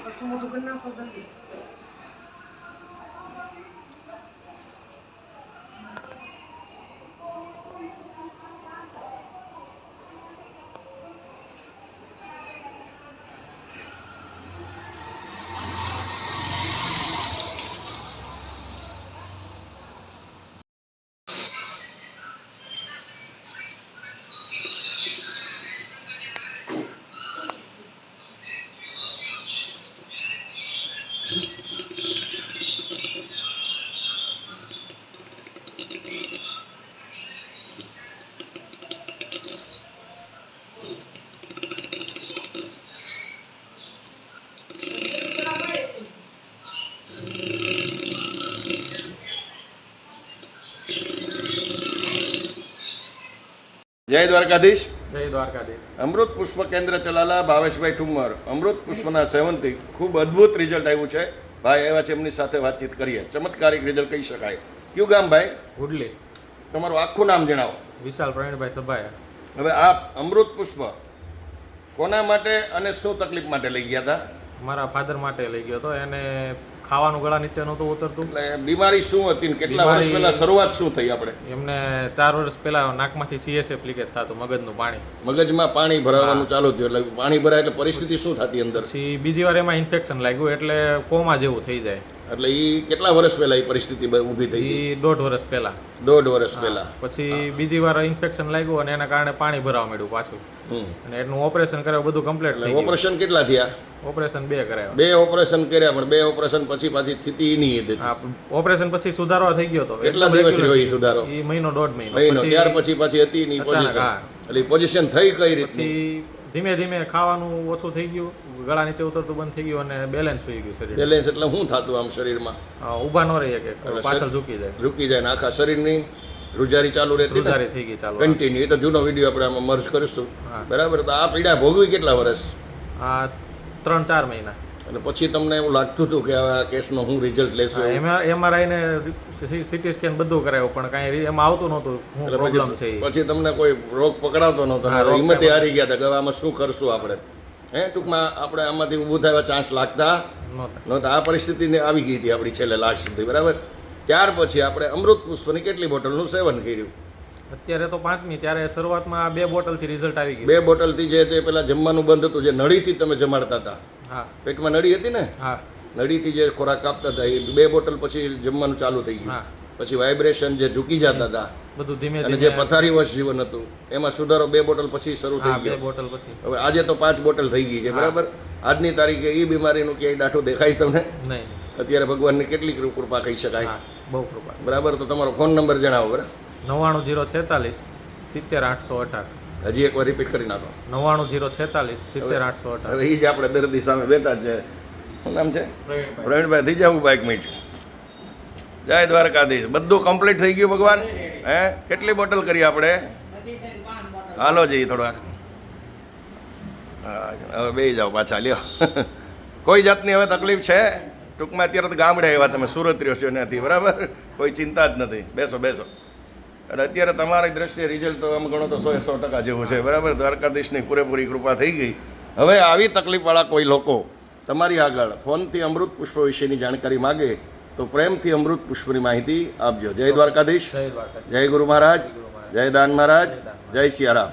સરખું મોટું કરી નાખો જલ્દી. જય દ્વારકાધીશ. જય દ્વારકાધીશ. અમૃત પુષ્પ કેન્દ્ર ચલાલા ભાવેશભાઈ ઠુમ્મર. અમૃત પુષ્પના સેવનથી ખૂબ અદ્ભુત રિઝલ્ટ આવ્યું છે. ભાઈ આવ્યા છે, એમની સાથે વાતચીત કરીએ. ચમત્કારિક રિઝલ્ટ કહી શકાય. કયું ગામ ભાઈ? ગુડલી. તમારું આખું નામ જણાવો. વિશાલ પ્રવીણભાઈ સભાયા. હવે આપ અમૃત પુષ્પ કોના માટે અને શું તકલીફ માટે લઈ ગયા હતા? મારા ફાધર માટે લઈ ગયો હતો. એને ખાવાનું ગળા નીચે નહોતું ઉતરતું. એટલે બીમારી શું હતી ને કેટલા વર્ષ પહેલા શરૂઆત શું થઈ? આપણે એમને 4 વર્ષ પહેલા નાકમાંથી CSF લીકેજ થતું, મગજનું પાણી. મગજમાં પાણી ભરાવાનું ચાલુ થયું. એટલે પાણી ભરાય એટલે પરિસ્થિતિ શું થતી અંદર? પછી બીજી વાર એમાં ઇન્ફેક્શન લાગ્યું એટલે કોમા જેવું થઈ જાય. એટલે એ કેટલા વર્ષ પહેલા એ પરિસ્થિતિ ઊભી થઈ? એ 1.5 વર્ષ પહેલા. 1.5 વર્ષ પહેલા. પછી બીજી વાર ઇન્ફેક્શન લાગ્યું અને એના કારણે પાણી ભરાવા માંડ્યું પાછું. અને એનું ઓપરેશન કરાવ્યું, બધું કમ્પ્લીટ થઈ ગયું. ઓપરેશન કેટલા થયા? ઓપરેશન 2 કરાવ્યા. 2 ઓપરેશન કર્યા, પણ 2 ઓપરેશન પછી પાછી સ્થિતિ નહીં હતી. ઓપરેશન પછી સુધારો થઈ ગયો હતો. કેટલા દિવસ રહ્યો એ સુધારો? એ મહિનો 1.5 મહિનો. ત્યાર પછી પાછી હતી નહીં પોઝિશન. એટલે પોઝિશન થઈ કઈ રીતે? પછી ધીમે ધીમે ખાવાનું ઓછું થઈ ગયું, ગળા નીચે ઉતરતું બંધ થઈ ગયું અને બેલેન્સ હોઈ ગયું શરીર. બેલેન્સ એટલે શું થતું આમ શરીરમાં? ઊભા ન રહીએ કે પાછળ ઝૂકી જાય. ઝૂકી જાય ને આખા શરીરની રૂજારી ચાલુ રહેતી. રૂજારી થઈ ગઈ ચાલુ કન્ટિન્યુ. એ તો જૂનો વિડીયો આપણે આમાં મર્જ કરીશું. બરાબર. તો આ પીડા ભોગવી કેટલા વર્ષ? આ 3-4 મહિના. અને પછી તમને એવું લાગતું હતું કે આ કેસનો હું રિઝલ્ટ લેશું? MRI ને CT સ્કેન બધું કરાવ્યું પણ કાંઈ એમાં આવતું નહોતું. શું પ્રોબ્લેમ છે? પછી તમને કોઈ રોગ પકડાતો નહોતો, હિંમતે હારી ગયા હતા કે આમાં શું કરશું આપણે? ટૂંકમાં આપણે આમાંથી ઊભું થવા ચાન્સ લાગતા નહોતા. આ પરિસ્થિતિ આવી ગઈ હતી આપણી છેલ્લે લાસ્ટ સુધી. બરાબર. ત્યાર પછી આપણે અમૃત પુષ્પની કેટલી બોટલનું સેવન કર્યું? અત્યારે તો 5મી. ત્યારે શરૂઆતમાં 2 બોટલથી રિઝલ્ટ આવી ગયું. 2 બોટલથી જે તે પેલા જમવાનું બંધ હતું, જે નળીથી તમે જમાડતા હતા. હા, પેટમાં નળી હતી ને? હા. નળીથી જે ખોરાક કાપતા હતા એ 2 બોટલ પછી જમવાનું ચાલુ થઈ ગયું. પછી વાઇબ્રેશન જે ઝૂકી જતા હતા બધું ધીમે અને જે પથારીવશ જીવન હતું એમાં સુધારો 2 બોટલ પછી શરૂ થઈ ગયો. 2 બોટલ પછી. હવે આજે તો 5 બોટલ થઈ ગઈ છે. બરાબર. આજની તારીખે એ બીમારીનું ક્યાંય દાઠું દેખાય તમને? નહીં. અત્યારે ભગવાનની કેટલી કૃપા કહી શકાય. બહુ કૃપા. બરાબર. તો તમારો ફોન નંબર જણાવો. બરાબર. 99046 70818. હજી એકવાર રિપીટ કરી નાખો. 99046 70818. હવે એ જ આપણે દર્દી સામે બેઠા છે. શું નામ છે? પ્રવીણભાઈ. થઈ જાવ બાઇક મીટ. જય દ્વારકાધીશ. બધું કમ્પ્લીટ થઈ ગયું ભગવાન? કેટલી બોટલ કરી આપણે? હાલો જઈએ થોડું. હવે બે જાઓ પાછા. લ્યો. કોઈ જાતની હવે તકલીફ છે? ટૂંકમાં અત્યારે તો ગામડે આવ્યા તમે, સુરત રહ્યો છો નથી. બરાબર. કોઈ ચિંતા જ નથી. બેસો બેસો. અને અત્યારે તમારી દ્રષ્ટિએ રિઝલ્ટ તો આમ ગણો તો 100% જેવું છે. બરાબર. દ્વારકાધીશની પૂરેપૂરી કૃપા થઈ ગઈ. હવે આવી તકલીફવાળા કોઈ લોકો તમારી આગળ ફોનથી અમૃત પુષ્પ વિશેની જાણકારી માગે તો પ્રેમથી અમૃત પુષ્પની માહિતી આપજો. જય દ્વારકાધીશ. જય ગુરુ મહારાજ. જય દાન મહારાજ. જય સિયારામ.